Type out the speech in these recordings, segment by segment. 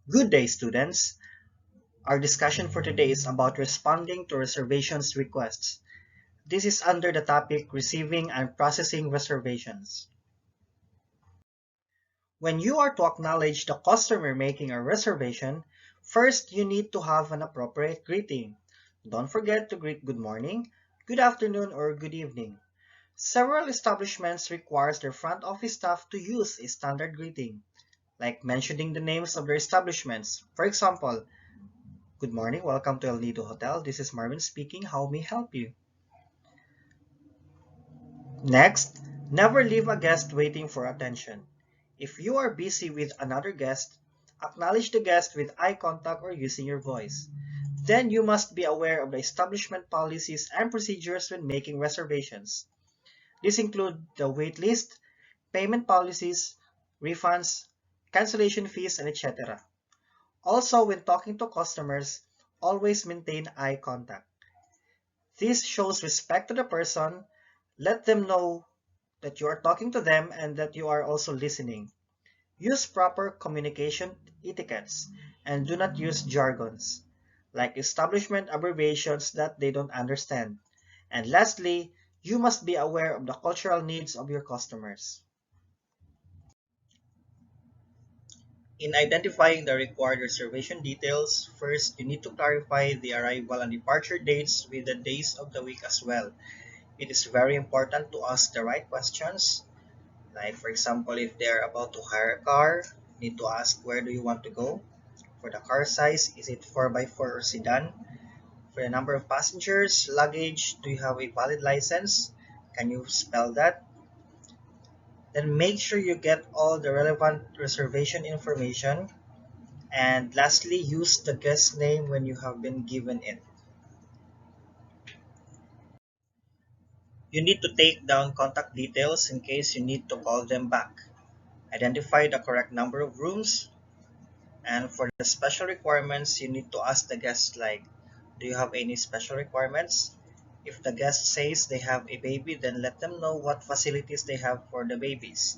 Good day, students. Our discussion for today is about responding to reservations requests. This is under the topic Receiving and Processing Reservations. When you are to acknowledge the customer making a reservation, first you need to have an appropriate greeting. Don't forget to greet good morning, good afternoon, or good evening. Several establishments requires their front office staff to use a standard greeting, like mentioning the names of their establishments. For example, good morning, welcome to El Nido Hotel. This is Marvin speaking. How may I help you? Next, never leave a guest waiting for attention. If you are busy with another guest, acknowledge the guest with eye contact or using your voice. Then you must be aware of the establishment policies and procedures when making reservations. These include the wait list, payment policies, refunds, cancellation fees, and etc. Also, when talking to customers, always maintain eye contact. This shows respect to the person. Let them know that you are talking to them and that you are also listening. Use proper communication etiquettes and do not use jargons, like establishment abbreviations that they don't understand. And lastly, you must be aware of the cultural needs of your customers. In identifying the required reservation details, first you need to clarify the arrival and departure dates with the days of the week as well. It is very important to ask the right questions. Like for example, if they're about to hire a car, you need to ask where do you want to go? For the car size, is it 4x4 or sedan? For the number of passengers, luggage, do you have a valid license? Can you spell that? Then make sure you get all the relevant reservation information. And lastly, use the guest name when you have been given it. You need to take down contact details in case you need to call them back. Identify the correct number of rooms, and for the special requirements, you need to ask the guest like, do you have any special requirements? If the guest says they have a baby, then let them know what facilities they have for the babies.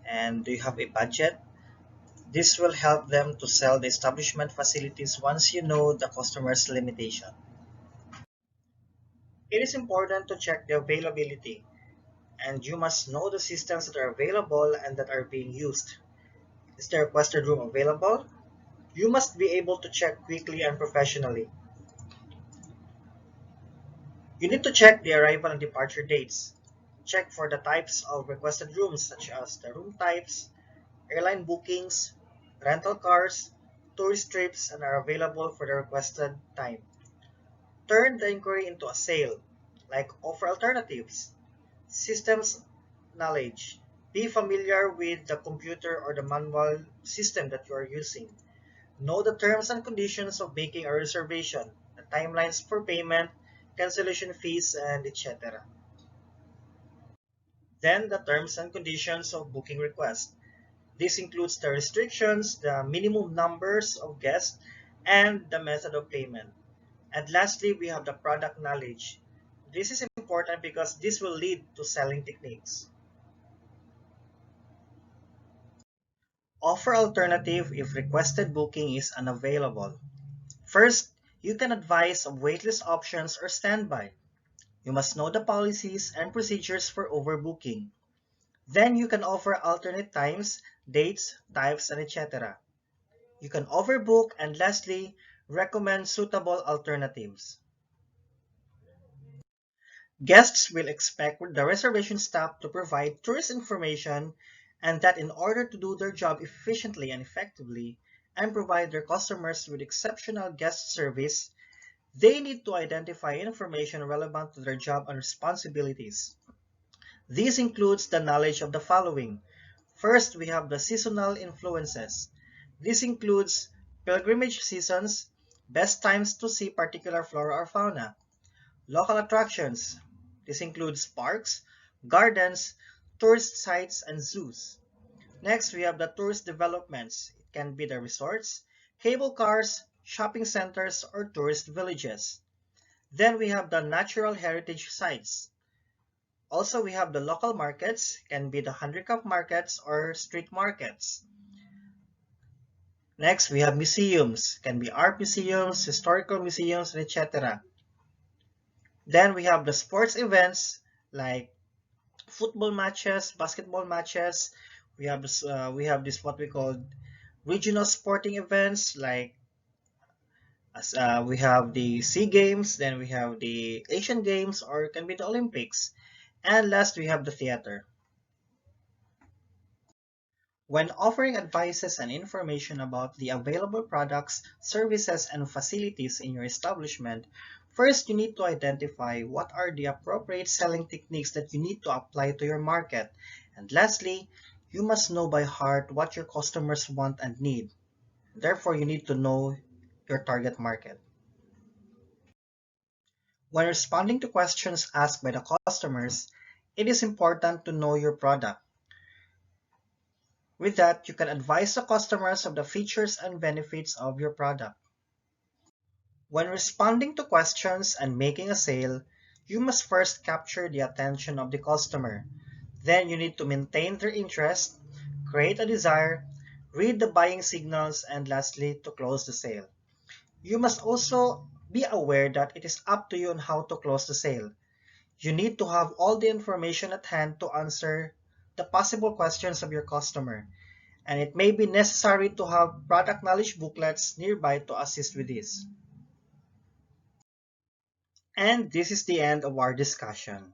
And do you have a budget? This will help them to sell the establishment facilities once you know the customer's limitation. It is important to check the availability, and you must know the systems that are available and that are being used. Is the requested room available? You must be able to check quickly and professionally. You need to check the arrival and departure dates. Check for the types of requested rooms such as the room types, airline bookings, rental cars, tourist trips, and are available for the requested time. Turn the inquiry into a sale, like offer alternatives, systems knowledge. Be familiar with the computer or the manual system that you are using. Know the terms and conditions of making a reservation, the timelines for payment, cancellation fees, and etc. Then the terms and conditions of booking request. This includes the restrictions, the minimum numbers of guests, and the method of payment. And lastly, we have the product knowledge. This is important because this will lead to selling techniques. Offer alternative if requested booking is unavailable. First, you can advise of waitlist options or standby. You must know the policies and procedures for overbooking. Then you can offer alternate times, dates, types, and etc. You can overbook and lastly, recommend suitable alternatives. Guests will expect the reservation staff to provide tourist information and that in order to do their job efficiently and effectively and provide their customers with exceptional guest service, they need to identify information relevant to their job and responsibilities. This includes the knowledge of the following. First, we have the seasonal influences. This includes pilgrimage seasons, best times to see particular flora or fauna, local attractions. This includes parks, gardens, tourist sites, and zoos. Next, we have the tourist developments. It can be the resorts, cable cars, shopping centers, or tourist villages. Then we have the natural heritage sites. Also, we have the local markets, can be the handicap markets or street markets. Next, we have museums. Can be art museums, historical museums, etc. Then we have the sports events like football matches, basketball matches. We have this what we call regional sporting events like we have the Sea Games, then we have the Asian Games, or it can be the Olympics. And last, we have the theater. When offering advices and information about the available products, services, and facilities in your establishment, first you need to identify what are the appropriate selling techniques that you need to apply to your market. And lastly, you must know by heart what your customers want and need. Therefore, you need to know your target market. When responding to questions asked by the customers, it is important to know your product. With that, you can advise the customers of the features and benefits of your product. When responding to questions and making a sale, you must first capture the attention of the customer. Then you need to maintain their interest, create a desire, read the buying signals, and lastly, to close the sale. You must also be aware that it is up to you on how to close the sale. You need to have all the information at hand to answer the possible questions of your customer, and it may be necessary to have product knowledge booklets nearby to assist with this. And this is the end of our discussion.